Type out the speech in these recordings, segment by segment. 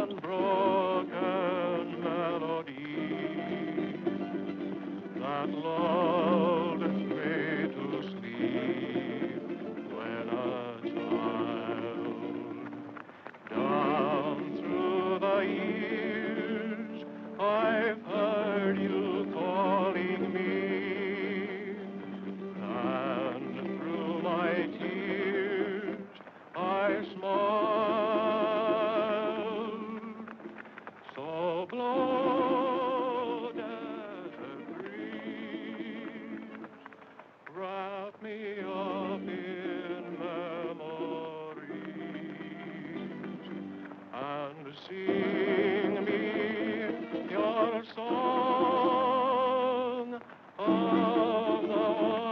unbroken melody that lulled me to sleep when a child. Down through the years, I've heard you calling me, and through my tears, I smiled. So blow, desert breeze, wrap me up in memories and sing me your song of the wild.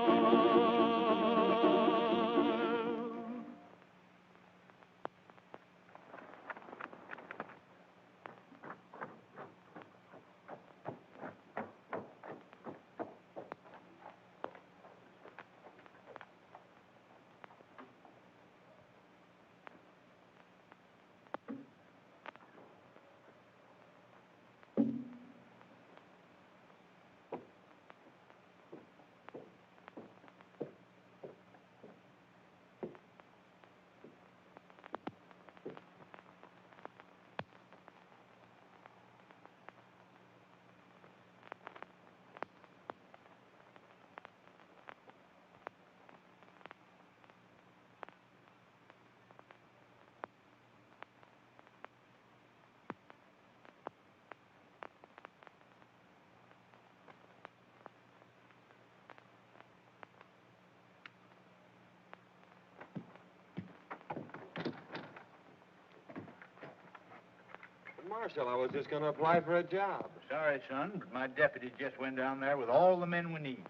Marshal, I was just going to apply for a job. Sorry, son, but my deputy just went down there with all the men we need.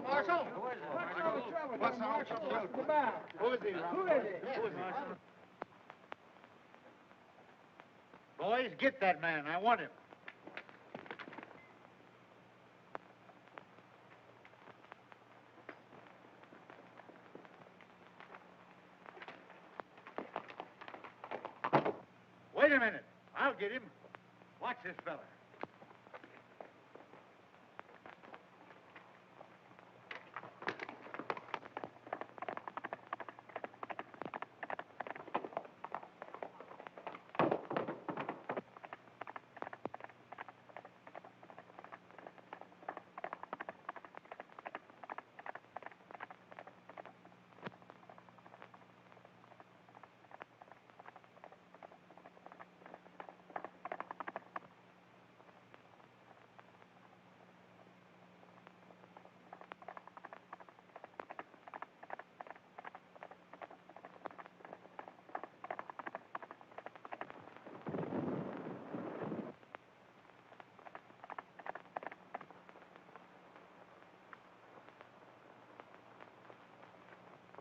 Marshal? What's all the trouble? What's the matter? Who is he, Who is it? Who is he? Boys, get that man. I want him. Wait a minute. I'll get him. Watch this fella.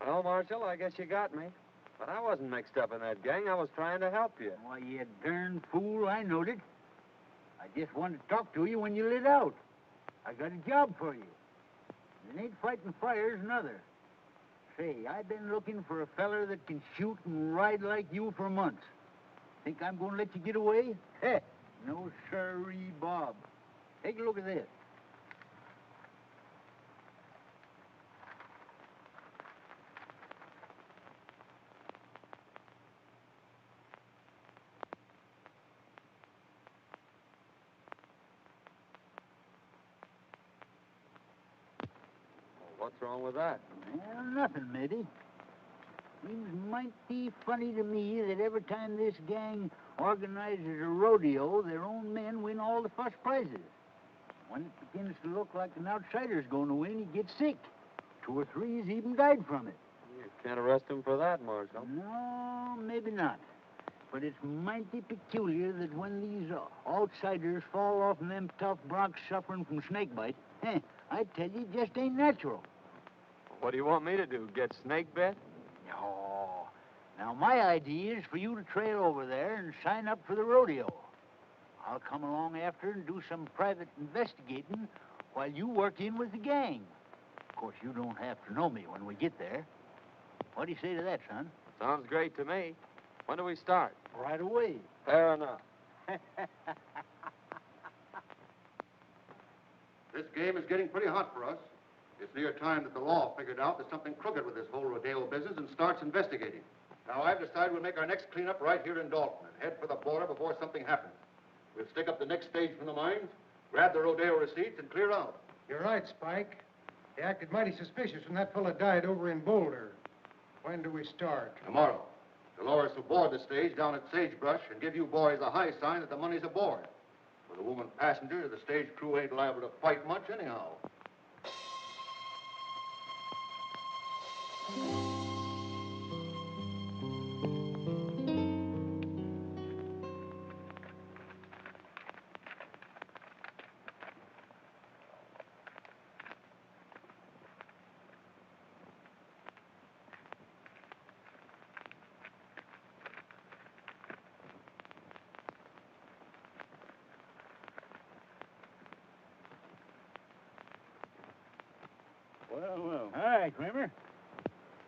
Well, Marshal, I guess you got me. But I wasn't mixed up in that gang. I was trying to help you. Why, you darn fool, I knowed it. I just wanted to talk to you when you lit out. I got a job for you. It ain't fighting fires, another. Say, I've been looking for a feller that can shoot and ride like you for months. Think I'm going to let you get away? Heh, no sirree, Bob. Take a look at this. What's wrong with that? Well, nothing, matey. Seems mighty funny to me that every time this gang organizes a rodeo, their own men win all the first prizes. When it begins to look like an outsider's going to win, he gets sick. 2 or 3's even died from it. You can't arrest him for that, Marshal. No, maybe not. But it's mighty peculiar that when these outsiders fall off in them tough broncs suffering from snakebite, I tell you, it just ain't natural. What do you want me to do, get snake bit? No. Now, my idea is for you to trail over there and sign up for the rodeo. I'll come along after and do some private investigating while you work in with the gang. Of course, you don't have to know me when we get there. What do you say to that, son? Sounds great to me. When do we start? Right away. Fair enough. This game is getting pretty hot for us. It's near time that the law figured out there's something crooked with this whole rodeo business and starts investigating. Now, I've decided we'll make our next cleanup right here in Dalton and head for the border before something happens. We'll stick up the next stage from the mines, grab the rodeo receipts, and clear out. You're right, Spike. They acted mighty suspicious when that fella died over in Boulder. When do we start? Tomorrow. Dolores will board the stage down at Sagebrush and give you boys a high sign that the money's aboard. With a woman passenger, the stage crew ain't liable to fight much anyhow. Well. All right, Kramer.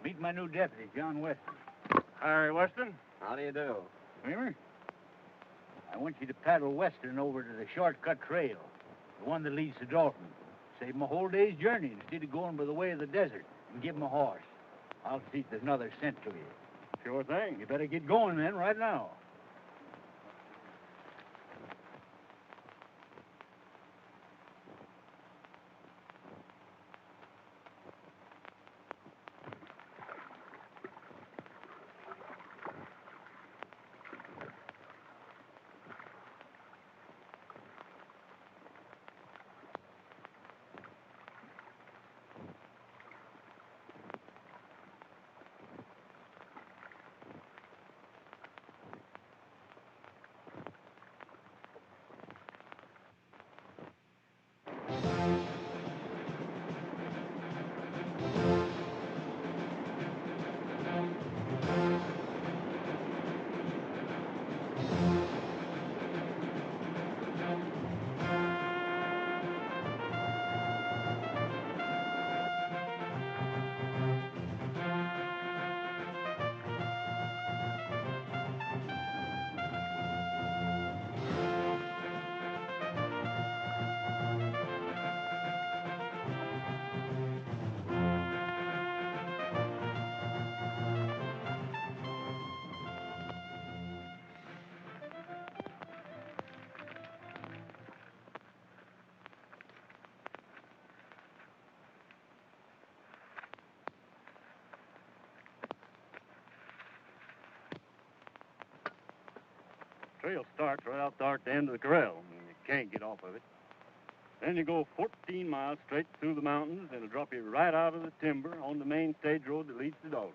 Meet my new deputy, John Weston. Harry Weston? How do you do? Kramer, I want you to paddle Western over to the shortcut trail, the one that leads to Dalton. Save him a whole day's journey instead of going by the way of the desert, and give him a horse. I'll see if there's another cent to you. Sure thing. You better get going then, right now. Trail starts right out there at the end of the corral. I mean, you can't get off of it. Then you go 14 miles straight through the mountains, and it'll drop you right out of the timber on the main stage road that leads to Dalton.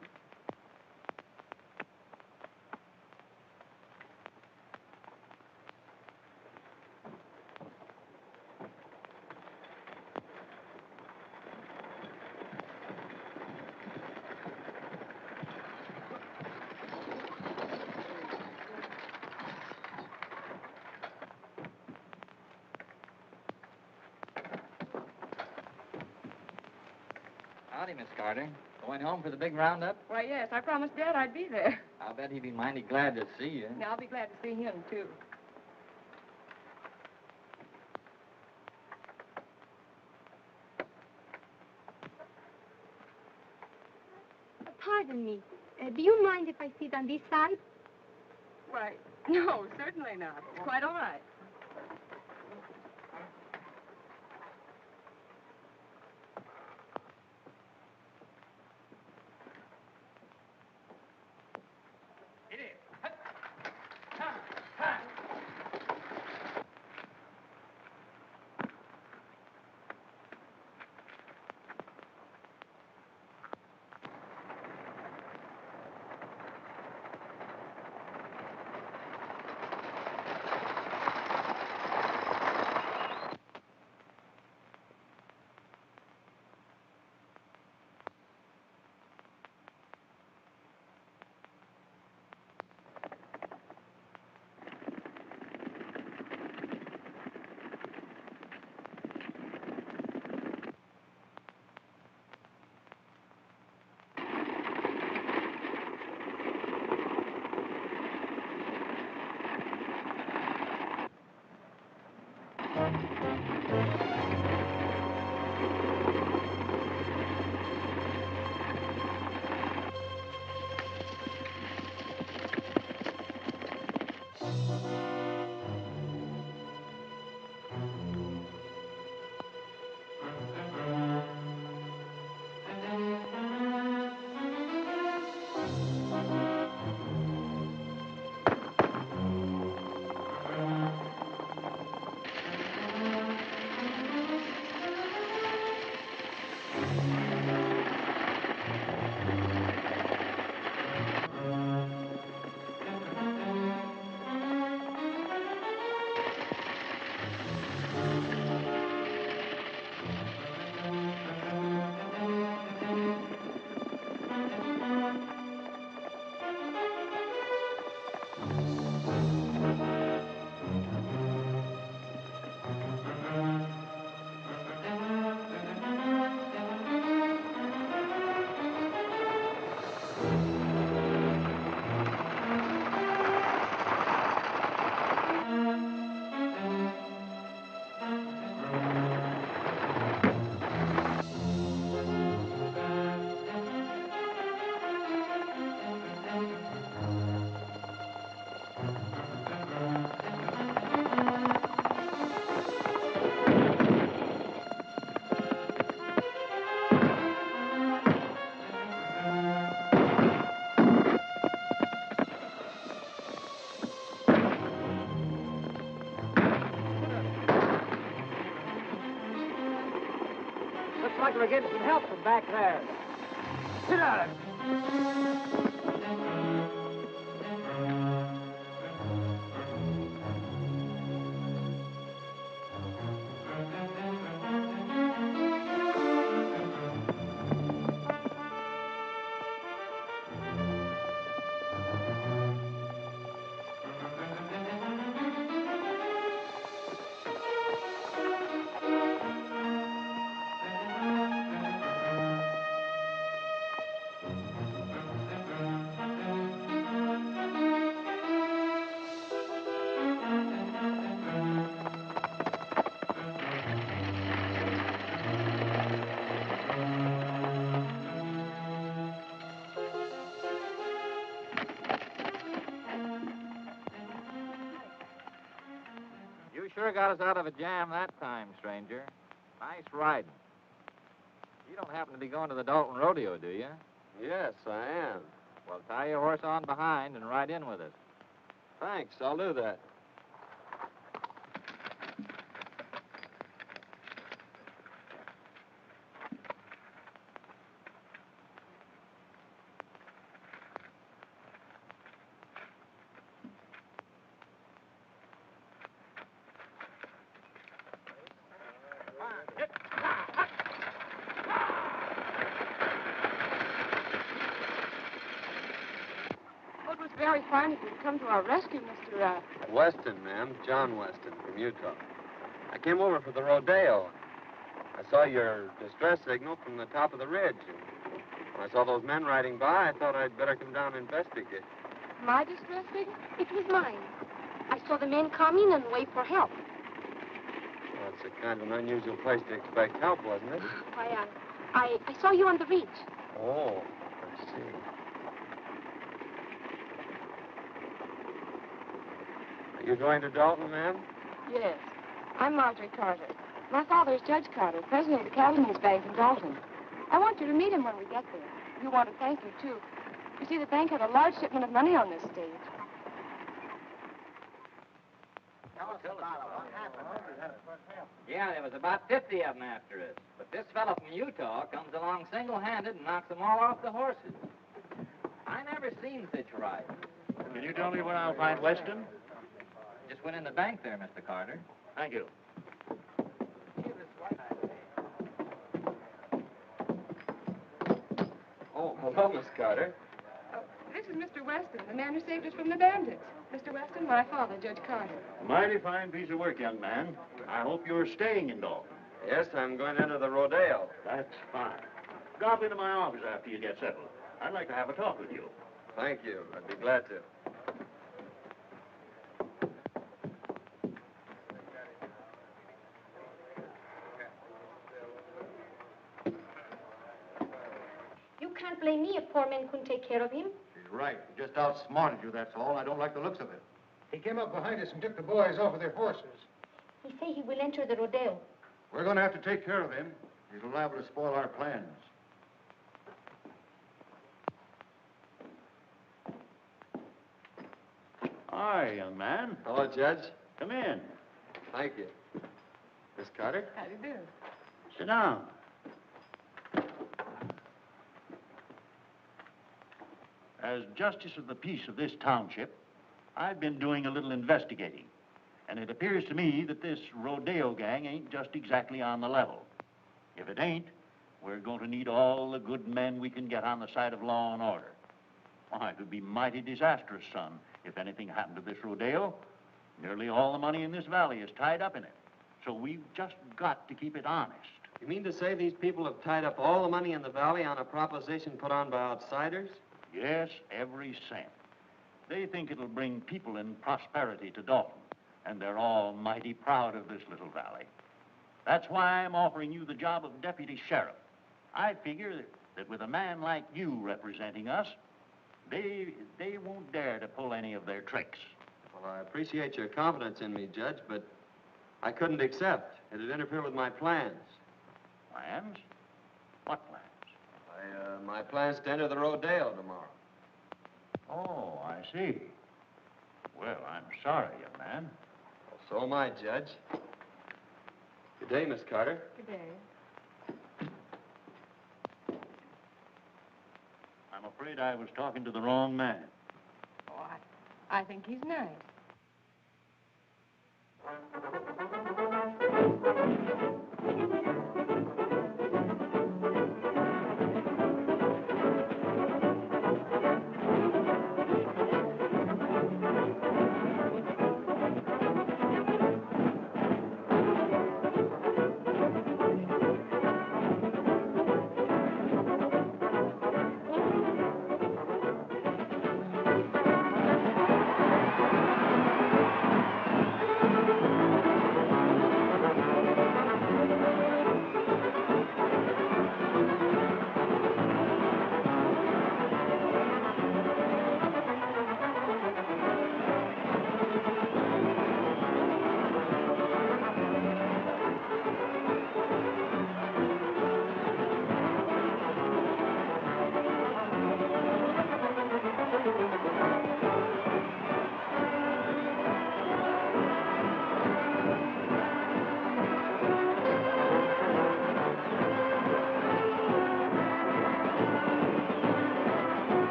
Howdy, Miss Carter. Going home for the big roundup? Why, yes, I promised Dad I'd be there. I'll bet he'd be mighty glad to see you. Now, I'll be glad to see him, too. Pardon me. Do you mind if I sit on this side? Why, no, certainly not. It's quite all right. Looks like we're getting some help from back there. Sit on it. You sure got us out of a jam that time, stranger. Nice riding. You don't happen to be going to the Dalton Rodeo, do you? Yes, I am. Well, tie your horse on behind and ride in with us. Thanks, I'll do that. Well, it was very fine of you to come to our rescue, Mr. Weston, ma'am. John Weston from Utah. I came over for the rodeo. I saw your distress signal from the top of the ridge. When I saw those men riding by, I thought I'd better come down and investigate. My distress signal? It was mine. I saw the men coming and wait for help. Well, it's a kind of an unusual place to expect help, wasn't it? Why, I saw you on the reach. Oh, I see. Are you going to Dalton, ma'am? Yes. I'm Marjorie Carter. My father is Judge Carter, president of the Cattlemen's Bank in Dalton. I want you to meet him when we get there. You want to thank him, too. You see, the bank had a large shipment of money on this stage. Yeah, there was about 50 of them after us. But this fellow from Utah comes along single-handed and knocks them all off the horses. I never seen such riding. Can you tell me where I'll find Weston? Just went in the bank there, Mr. Carter. Thank you. Oh, hello, Miss Carter. Oh, this is Mr. Weston, the man who saved us from the bandits. Mr. Weston, my father, Judge Carter. Mighty fine piece of work, young man. I hope you're staying in Dalton. Yes, I'm going into the Rodeo. That's fine. Drop into my office after you get settled. I'd like to have a talk with you. Thank you. I'd be glad to. You can't blame me if poor men couldn't take care of him. She's right. He just outsmarted you, that's all. I don't like the looks of it. He came up behind us and took the boys off of their horses. He say he will enter the rodeo. We're going to have to take care of him. He's liable to spoil our plans. Hi, young man. Hello, Judge. Come in. Thank you. Miss Carter? How do you do? Sit down. As justice of the peace of this township, I've been doing a little investigating. And it appears to me that this rodeo gang ain't just exactly on the level. If it ain't, we're going to need all the good men we can get on the side of law and order. Why, it would be mighty disastrous, son, if anything happened to this rodeo. Nearly all the money in this valley is tied up in it. So we've just got to keep it honest. You mean to say these people have tied up all the money in the valley on a proposition put on by outsiders? Yes, every cent. They think it'll bring people and prosperity to Dalton, and they're all mighty proud of this little valley. That's why I'm offering you the job of deputy sheriff. I figure that with a man like you representing us, they won't dare to pull any of their tricks. Well, I appreciate your confidence in me, Judge, but I couldn't accept. It'd interfere with my plans. Plans? What plans? My plans to enter the Rodeo tomorrow. Oh, I see. Well, I'm sorry, young man. Well, so am I, Judge. Good day, Miss Carter. Good day. I'm afraid I was talking to the wrong man. Oh, I think he's nice.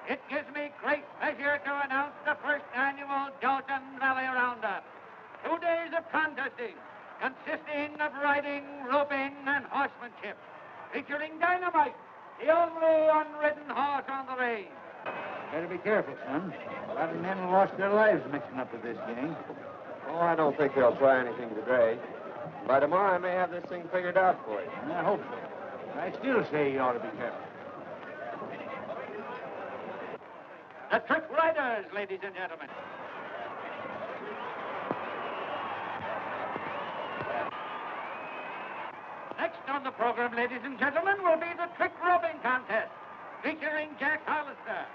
It gives me great pleasure to announce the first annual Dalton Valley Roundup. 2 days of consisting of riding, roping, and horsemanship, featuring Dynamite, the only unridden horse on the range. Better be careful, son. A lot of men lost their lives mixing up with this gang. Oh, I don't think they'll try anything today. By tomorrow, I may have this thing figured out for you. And I hope so. I still say you ought to be careful. The Trick Riders, ladies and gentlemen. Next on the program, ladies and gentlemen, will be the Trick Roping Contest, featuring Jack Hollister.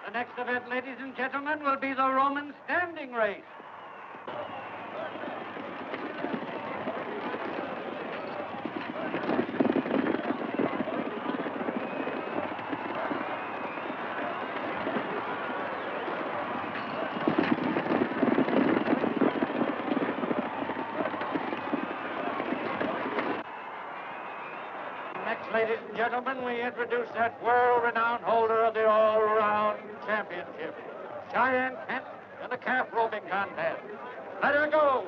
The next event, ladies and gentlemen, will be the Roman standing race. Next, ladies and gentlemen, we introduce that world-renowned holder of the all-round championship, Cheyenne Kent, in the calf roping contest. Let her go!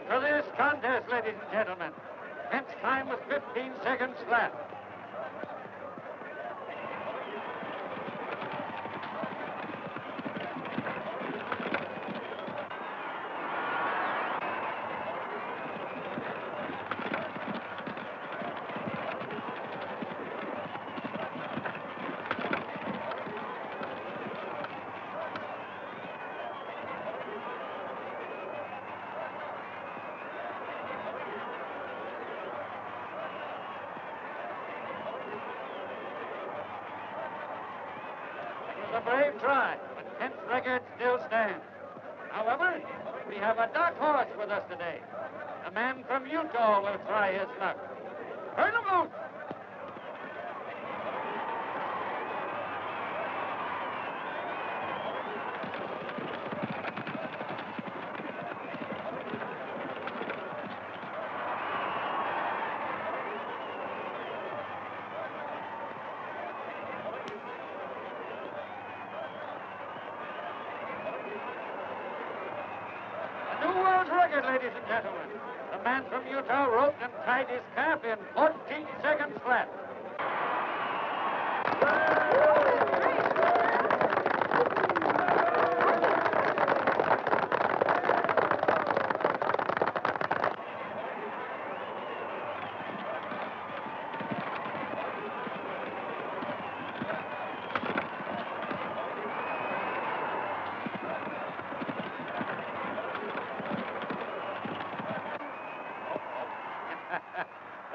For this contest, ladies and gentlemen. Kent's time was 15 seconds flat. A brave try, but Kent's record still stands. However, we have a dark horse with us today. A man from Utah will try his luck. Turn him loose! Record, ladies and gentlemen. The man from Utah roped and tied his calf in 14 seconds flat.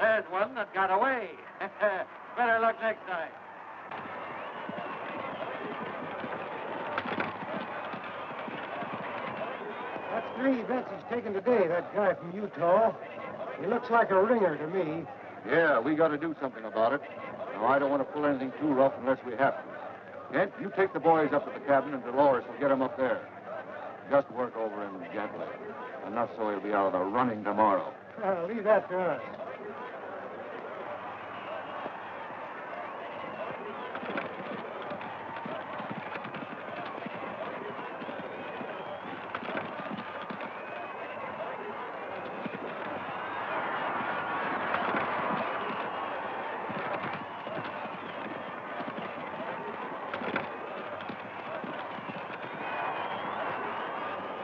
There's one that got away. Better luck next time. That's three bets he's taken today, that guy from Utah. He looks like a ringer to me. Yeah, we got to do something about it. Now, I don't want to pull anything too rough unless we have to. Kent, you take the boys up to the cabin, and Dolores will get them up there. Just work over him gently. Enough so he'll be out of the running tomorrow. Leave that to us.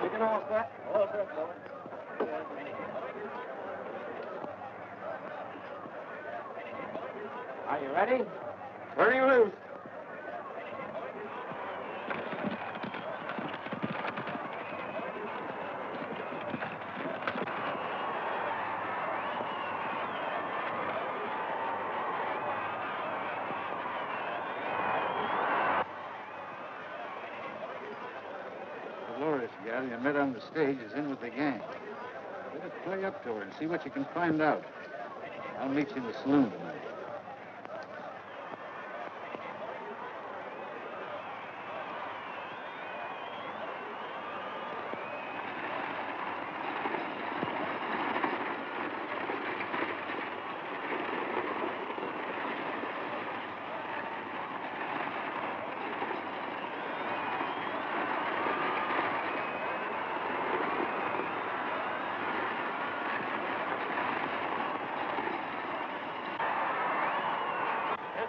Taking all set? All set, boy. Are you ready? Turning loose. Dolores gal you met on the stage is in with the gang. Better play up to her and see what you can find out. I'll meet you in the saloon tonight.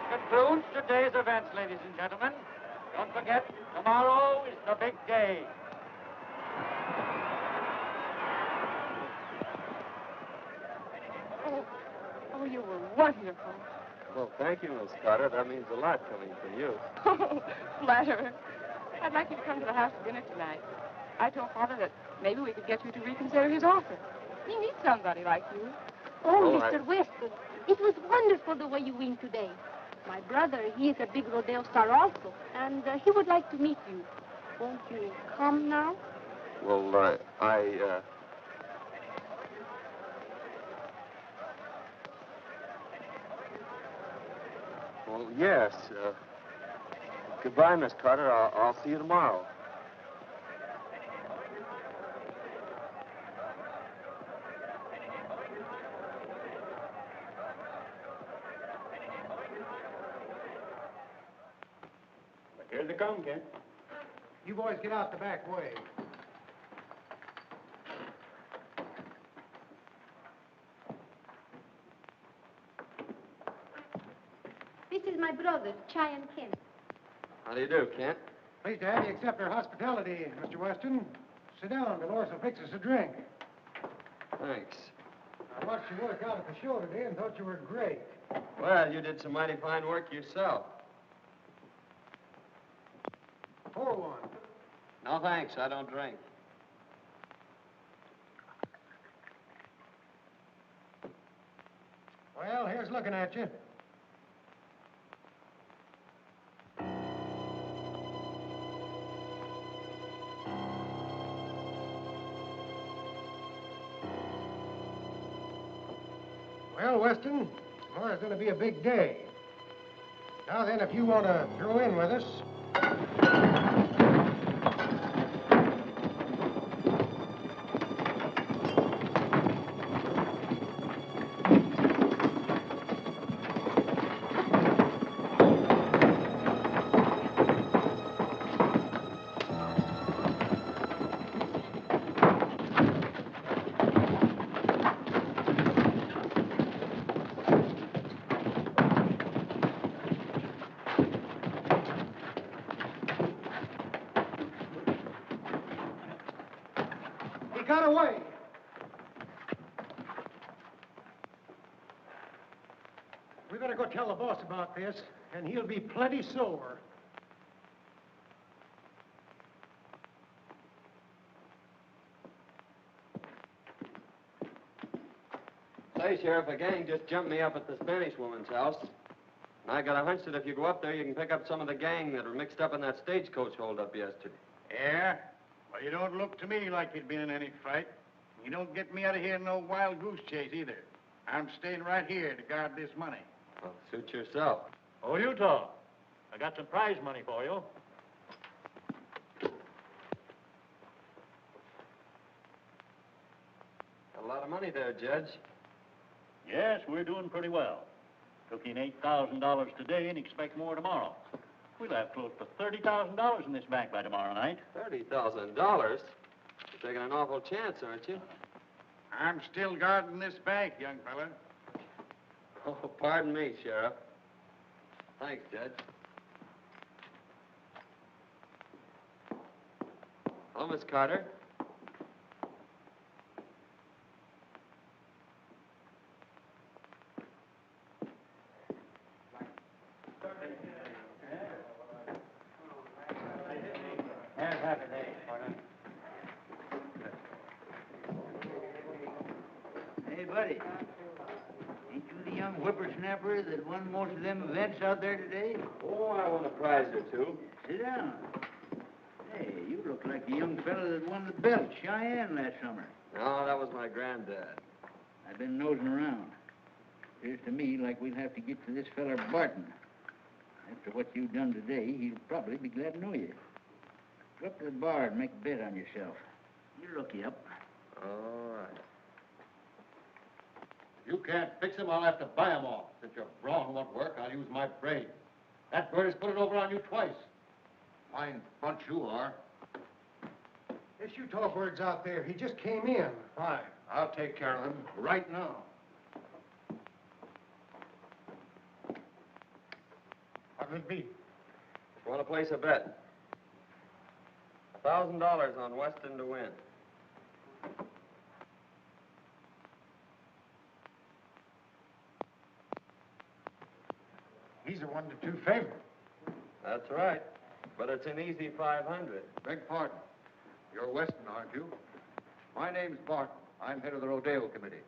Concludes today's events, ladies and gentlemen. Don't forget, tomorrow is the big day. Oh, you were wonderful. Well, thank you, Miss Carter. That means a lot coming from you. Oh, flatterer. I'd like you to come to the house for dinner tonight. I told Father that maybe we could get you to reconsider his offer. He needs somebody like you. Oh, Oh, Mr. Weston, it was wonderful the way you win today. My brother, he is a big rodeo star also, and he would like to meet you. Won't you come now? Well, Well, yes. Goodbye, Miss Carter. I'll see you tomorrow. Here they come, Kent. You boys get out the back way. This is my brother, Cheyenne Kent. How do you do, Kent? Pleased to have you accept our hospitality, Mr. Weston. Sit down. Dolores will fix us a drink. Thanks. I watched you work out at the show today and thought you were great. Well, you did some mighty fine work yourself. Pour one. No, thanks. I don't drink. Well, here's looking at you. Well, Weston, tomorrow's going to be a big day. Now then, if you want to throw in with us... He got away. We better go tell the boss about this, and he'll be plenty sore. Say, Sheriff, a gang just jumped me up at the Spanish woman's house. And I got a hunch that if you go up there, you can pick up some of the gang that were mixed up in that stagecoach holdup yesterday. Yeah? Well, you don't look to me like you'd been in any fight. You don't get me out of here in no wild goose chase either. I'm staying right here to guard this money. Well, suit yourself. Oh, Utah. I got some prize money for you. Got a lot of money there, Judge. Yes, we're doing pretty well. Took in $8,000 today and expect more tomorrow. We'll have close to $30,000 in this bank by tomorrow night. $30,000? You're taking an awful chance, aren't you? I'm still guarding this bank, young fella. Oh, pardon me, Sheriff. Thanks, Judge. Hello, Miss Carter. snapper that won most of them events out there today? Oh, I won a prize or two. Sit down. Hey, you look like the young fella that won the belt, Cheyenne, last summer. No, that was my granddad. I've been nosing around. Appears to me like we'll have to get to this feller Barton. After what you've done today, he'll probably be glad to know you. Go up to the bar and make a bet on yourself. He'll look you up. All right. If you can't fix him, I'll have to buy him off. Since your brawn won't work, I'll use my brain. That bird has put it over on you twice. Fine bunch you are. This Utah bird's out there. He just came in. Fine. I'll take care of him right now. What'll it be? Want to place a bet? $1,000 on Weston to win. He's a 1-2 favorite. That's right. But it's an easy 500. Beg pardon. You're Weston, aren't you? My name's Barton. I'm head of the Rodeo Committee.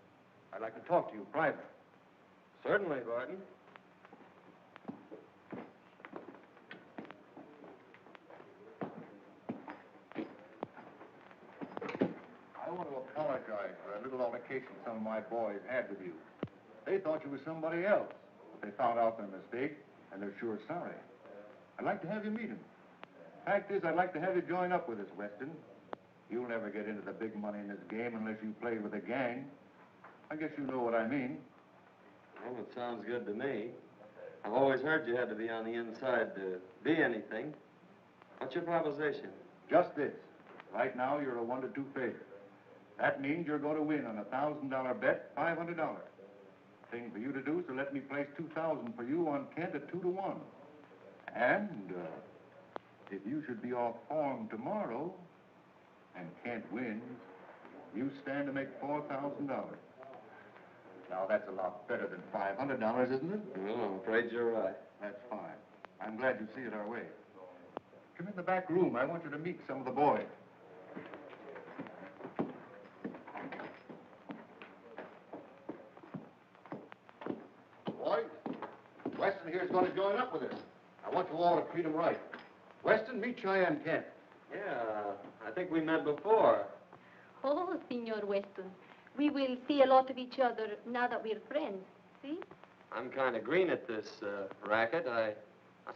I'd like to talk to you privately. Certainly, Barton. I want to apologize for a little altercation some of my boys had with you. They thought you were somebody else, but they found out their mistake, and they're sure sorry. I'd like to have you meet them. Fact is, I'd like to have you join up with us, Weston. You'll never get into the big money in this game unless you play with a gang. I guess you know what I mean. Well, it sounds good to me. I've always heard you had to be on the inside to be anything. What's your proposition? Just this. Right now, you're a 1-2 favorite. That means you're going to win on a $1,000 bet, $500. Thing for you to do is to let me place $2,000 for you on Kent at 2-1. And if you should be off form tomorrow and Kent wins, you stand to make $4,000. Now, that's a lot better than $500, isn't it? Well, I'm afraid you're right. That's fine. I'm glad you see it our way. Come in the back room. I want you to meet some of the boys. Boys, Weston here is going to join up with us. I want you all to treat him right. Weston, meet Cheyenne Kent. Yeah, I think we met before. Oh, Senor Weston, we will see a lot of each other now that we're friends. See? I'm kind of green at this racket. I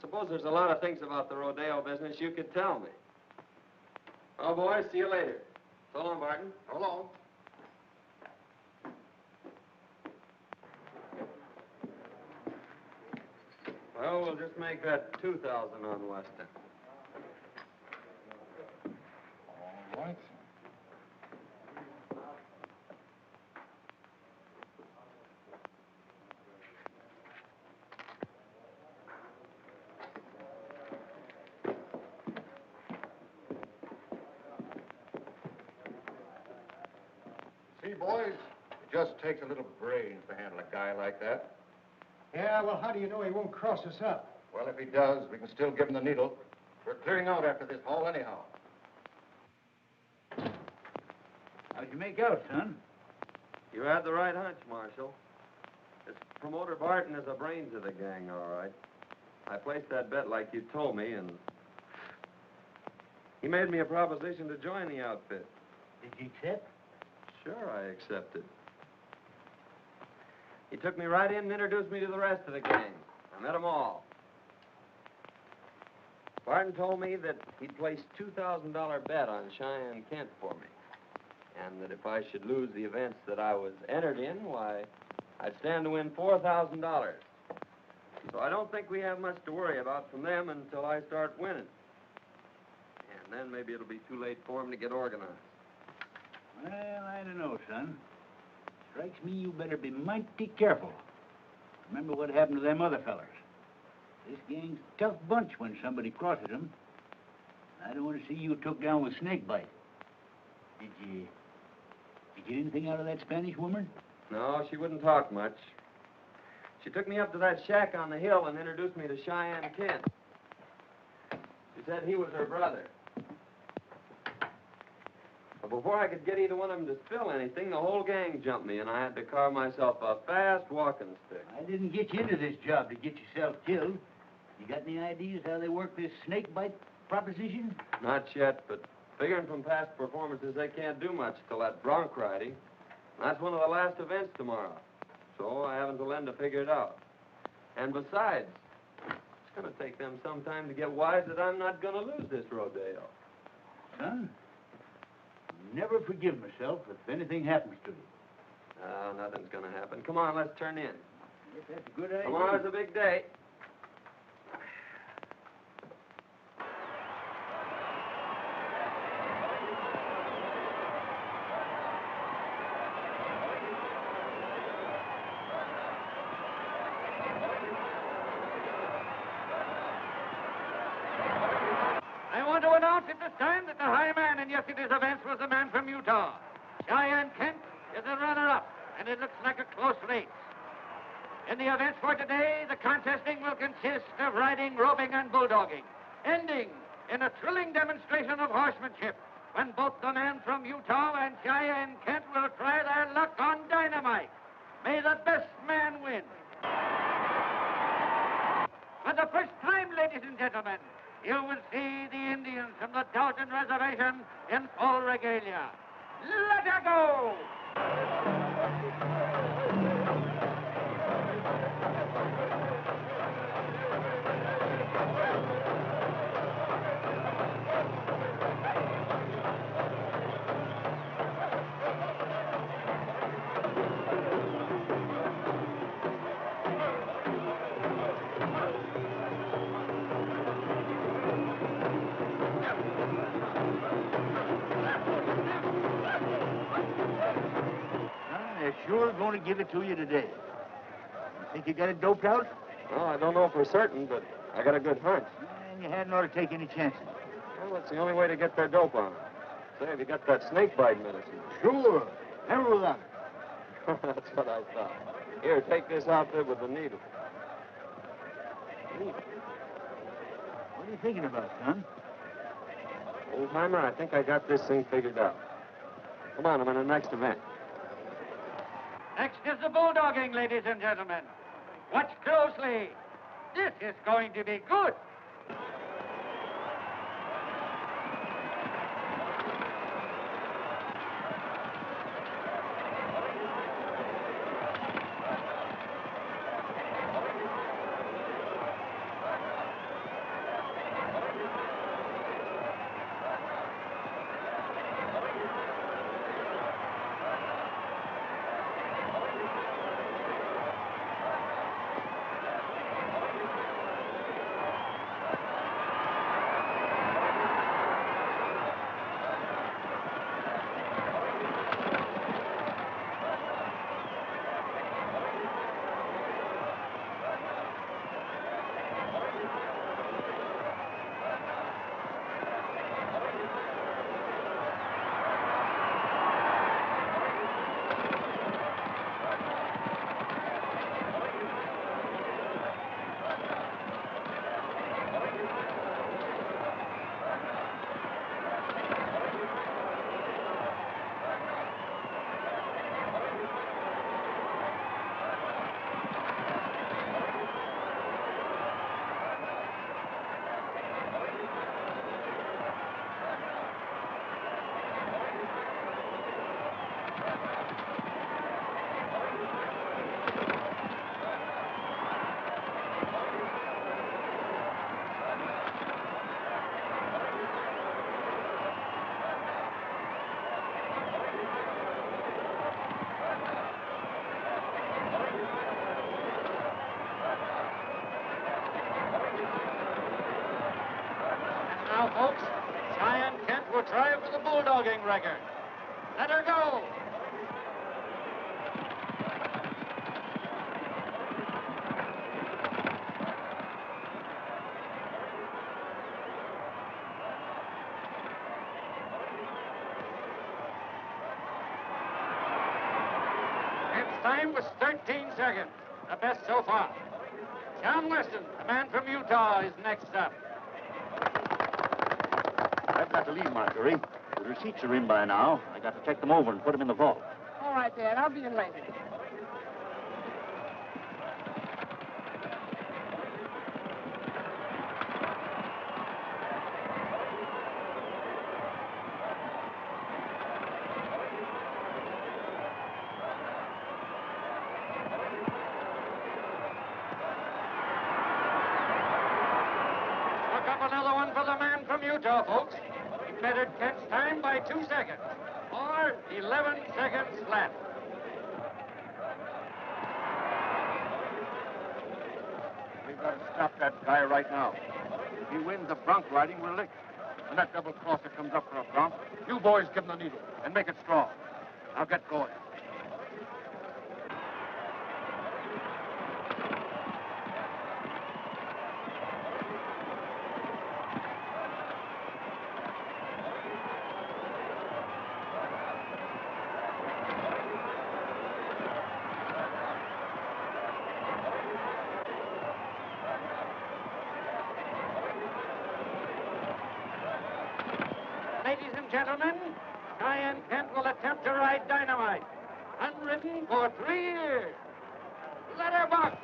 suppose there's a lot of things about the rodeo business you could tell me. Oh, boys, see you later. So long, Barton. So long. Well, we'll just make that 2,000 on Weston. All right. See, boys, it just takes a little brains to handle a guy like that. Yeah, well, how do you know he won't cross us up? Well, if he does, we can still give him the needle. We're clearing out after this haul anyhow. How'd you make out, son? You had the right hunch, Marshal. This promoter Barton is the brains of the gang, all right. I placed that bet like you told me, and he made me a proposition to join the outfit. Did you accept? Sure, I accepted. He took me right in and introduced me to the rest of the gang. I met them all. Barton told me that he'd placed $2,000 bet on Cheyenne Kent for me. And that if I should lose the events that I was entered in, why, I'd stand to win $4,000. So I don't think we have much to worry about from them until I start winning. And then maybe it'll be too late for them to get organized. Well, I don't know, son. Strikes me you better be mighty careful. Remember what happened to them other fellers. This gang's a tough bunch when somebody crosses them. I don't want to see you took down with snakebite. Did you get anything out of that Spanish woman? No, she wouldn't talk much. She took me up to that shack on the hill and introduced me to Cheyenne Kent. She said he was her brother. But before I could get either one of them to spill anything, the whole gang jumped me, and I had to carve myself a fast walking stick. I didn't get you into this job to get yourself killed. You got any ideas how they work this snake bite proposition? Not yet, but figuring from past performances, they can't do much till that bronc riding. That's one of the last events tomorrow. So I have until then to figure it out. And besides, it's going to take them some time to get wise that I'm not going to lose this rodeo. Son, I'll never forgive myself if anything happens to you. No, nothing's going to happen. Come on, let's turn in. Yes, that's a good idea. Tomorrow's a big day. I want to announce at this time that the high man in yesterday's events was the man from Utah. Cheyenne Kent is a runner-up, and it looks like a close race. In the events for today, the contesting will consist of riding, roping, and bulldogging, ending in a thrilling demonstration of horsemanship when both the man from Utah and Cheyenne Kent will try their luck on dynamite. May the best man win. For the first time, ladies and gentlemen, you will see the Indians from the Dalton Reservation in full regalia. Let her go! They're sure going to give it to you today. You think you got it doped out? Well, I don't know for certain, but I got a good hunch. And you hadn't ought to take any chances. Well, it's the only way to get their dope on. Say, have you got that snake bite medicine? Sure. Never without it. That's what I thought. Here, take this outfit with the needle. What are you thinking about, son? Old timer, I think I got this thing figured out. Come on, I'm in the next event. Next is the bulldogging, ladies and gentlemen. Watch closely. This is going to be good. Now, folks, Cheyenne Kent will try for the bulldogging record. Let her go. Its time was 13 seconds, the best so far. John Weston, the man from Utah, is next up. I've got the lead, Marjorie. The receipts are in by now. I got to check them over and put them in the vault. All right, Dad. I'll be in later. Look up another one for the man from Utah, folks. He bettered Kent's time by 2 seconds. Or 11 seconds flat. We've got to stop that guy right now. If he wins the bronc riding, we're licked. When that double crosser comes up for a bronc, you boys give him the needle and make it strong. Now get going. Ladies and gentlemen, Cheyenne Kent will attempt to ride dynamite. Unridden for 3 years. Letterbox.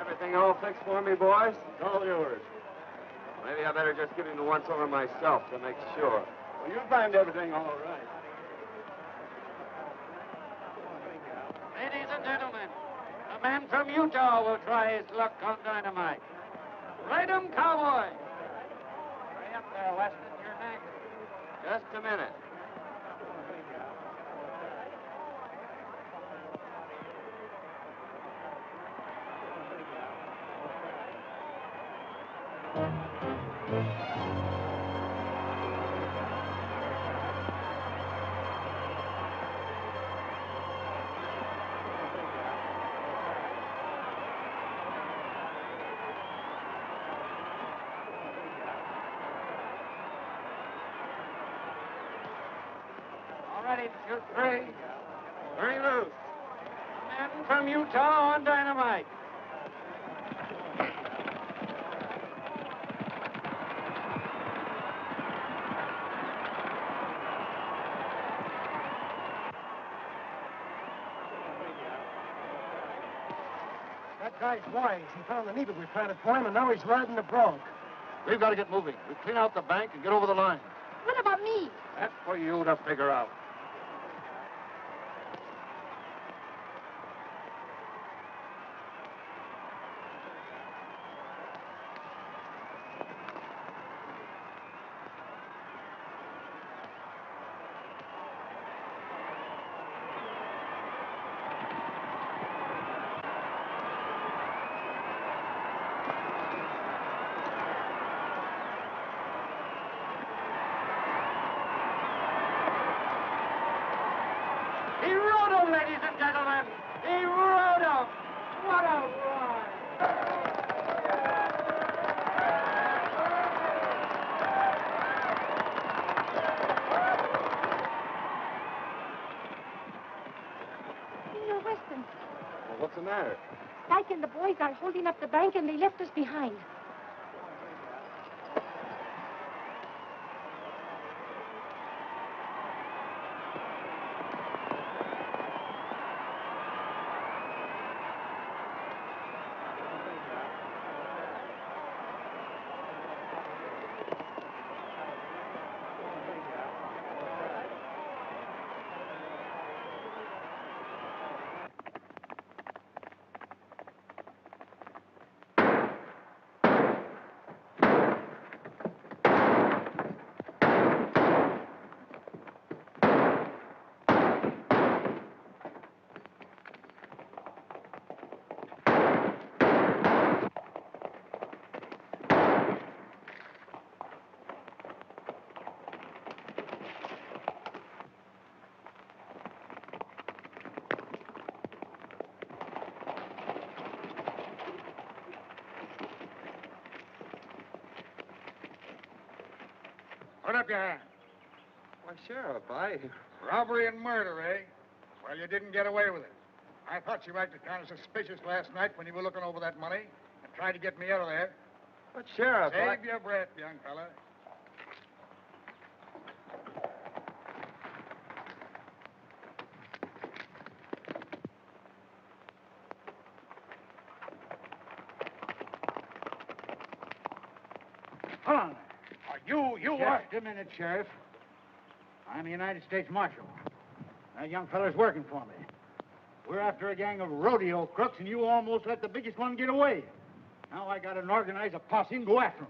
Everything all fixed for me, boys? It's all yours. Maybe I better just give him the once-over myself to make sure. Well, you timed everything all right. Ladies and gentlemen, a man from Utah will try his luck on dynamite. Ride 'em, cowboy. Hurry up there, Weston. You're next. Just a minute. All ready to shoot 3. Bring loose. A man from Utah on dynamite. That guy's wise. He found the needle we planted for him, and now he's riding the bronc. We've got to get moving. We clean out the bank and get over the line. What about me? That's for you to figure out. He rode 'em, ladies and gentlemen. He rode 'em. What a ride. Senor Weston, Well, what's the matter? Dyke and the boys are holding up the bank, and they left us behind. up your hands? Why, Sheriff, Robbery and murder, eh? Well, you didn't get away with it. I thought you acted kind of suspicious last night when you were looking over that money and tried to get me out of there. But, Sheriff, Save your breath, young fella. Hold on. You Just a minute, Sheriff. I'm a United States Marshal. That young fella's working for me. We're after a gang of rodeo crooks, and you almost let the biggest one get away. Now I gotta organize a posse and go after him.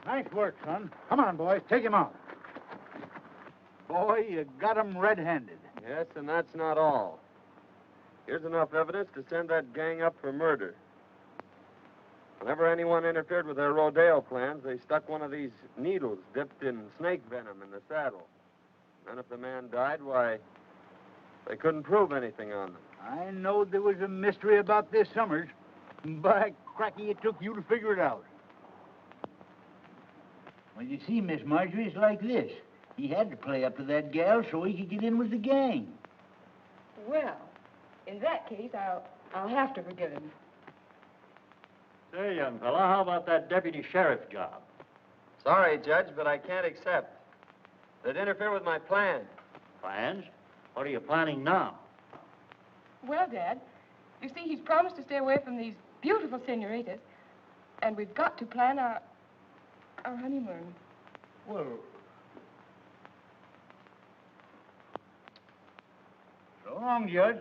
Nice work, son. Come on, boys. Take him out. Boy, you got him red-handed. Yes, and that's not all. Here's enough evidence to send that gang up for murder. Whenever anyone interfered with their rodeo plans, they stuck one of these needles dipped in snake venom in the saddle. Then if the man died, why, they couldn't prove anything on them. I know there was a mystery about this, Summers. By cracky, it took you to figure it out. Well, you see, Miss Marjorie, it's like this. He had to play up to that gal so he could get in with the gang. Well, in that case, I'll have to forgive him. Say, young fella, how about that deputy sheriff job? Sorry, Judge, but I can't accept. They'd interfere with my plans. Plans? What are you planning now? Well, Dad, you see, he's promised to stay away from these beautiful senoritas, and we've got to plan our honeymoon. Well, so long, Judge.